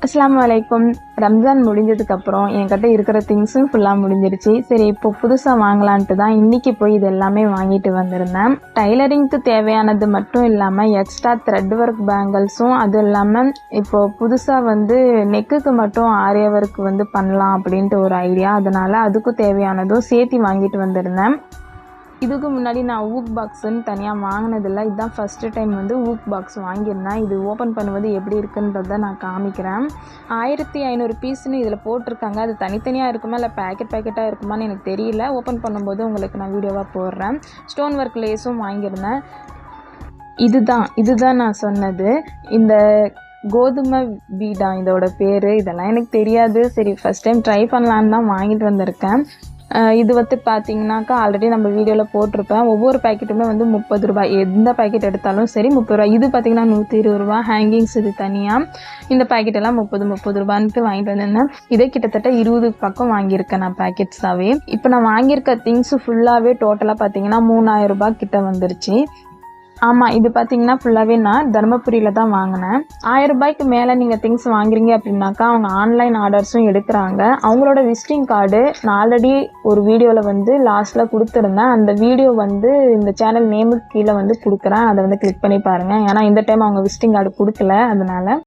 அஸ்ஸலாமு அலைக்கும். ரம்ஜான் முடிஞ்சதுக்கப்புறம் என்கிட்ட இருக்கிற திங்ஸும் ஃபுல்லாக முடிஞ்சிருச்சு. சரி, இப்போ புதுசாக வாங்கலான்ட்டு தான் இன்றைக்கி போய் இது எல்லாமே வாங்கிட்டு வந்திருந்தேன். டைலரிங்க்கு தேவையானது மட்டும் இல்லாமல் எக்ஸ்ட்ரா த்ரெட் ஒர்க் பேங்கிள்ஸும், அதுவும் இல்லாமல் இப்போது புதுசாக நெக்குக்கு மட்டும் ஆரிய ஒர்க் பண்ணலாம் அப்படின்ட்டு ஒரு ஐடியா. அதனால் அதுக்கும் தேவையானதும் சேர்த்து வாங்கிட்டு வந்திருந்தேன். இதுக்கு முன்னாடி நான் ஊக் பாக்ஸுன்னு தனியாக வாங்கினதில்லை. இதுதான் ஃபஸ்ட்டு டைம் ஊக் பாக்ஸ் வாங்கியிருந்தேன். இது ஓப்பன் பண்ணுவது எப்படி இருக்குன்றதை நான் காமிக்கிறேன். 1500 பீஸ்னு இதில் போட்டிருக்காங்க. அது தனித்தனியாக இருக்குமா இல்லை பேக்கெட்டாக இருக்குமான்னு எனக்கு தெரியல. ஓப்பன் பண்ணும்போது உங்களுக்கு நான் வீடியோவாக போடுறேன். ஸ்டோன் ஒர்க் லேஸும் வாங்கியிருந்தேன். இதுதான் நான் சொன்னது. இந்த கோதுமை பீடா இதோட பேர். இதெல்லாம் எனக்கு தெரியாது. சரி, ஃபஸ்ட் டைம் ட்ரை பண்ணலான்னு தான் வாங்கிட்டு வந்திருக்கேன். இது பார்த்தீங்கன்னாக்கா ஆல்ரெடி நம்ம வீடியோவில் போட்டிருப்பேன். ஒவ்வொரு பேக்கெட்டுமே 30 ரூபாய். எந்த பேக்கெட் எடுத்தாலும் சரி 30 ரூபாய். இது பார்த்திங்கன்னா 120 ரூபா. ஹேங்கிங்ஸ் இது தனியாக. இந்த பேக்கெட்டெல்லாம் 30 ரூபான்ட்டு வாங்கிட்டு வந்திருந்தேன். இதே கிட்டத்தட்ட 20 பக்கம் வாங்கியிருக்கேன் நான் பேக்கெட்ஸாகவே. இப்போ நான் வாங்கியிருக்க திங்ஸு ஃபுல்லாகவே டோட்டலாக பார்த்திங்கன்னா 3000 ரூபாய் கிட்ட வந்துருச்சு. ஆமாம், இது பார்த்தீங்கன்னா ஃபுல்லாகவே நான் தருமபுரியில் தான் வாங்கினேன். 1000 ரூபாய்க்கு மேலே நீங்கள் திங்ஸ் வாங்குறீங்க அப்படின்னாக்கா அவங்க ஆன்லைன் ஆர்டர்ஸும் எடுக்கிறாங்க. அவங்களோட விசிட்டிங் கார்டு நான் ஆல்ரெடி ஒரு வீடியோவில் லாஸ்ட்டில் கொடுத்துருந்தேன். அந்த வீடியோ இந்த சேனல் நேமுக்கு கீழே கொடுக்குறேன். அதை கிளிக் பண்ணி பாருங்கள். ஏன்னா இந்த டைம் அவங்க விசிட்டிங் கார்டு கொடுக்கல, அதனால்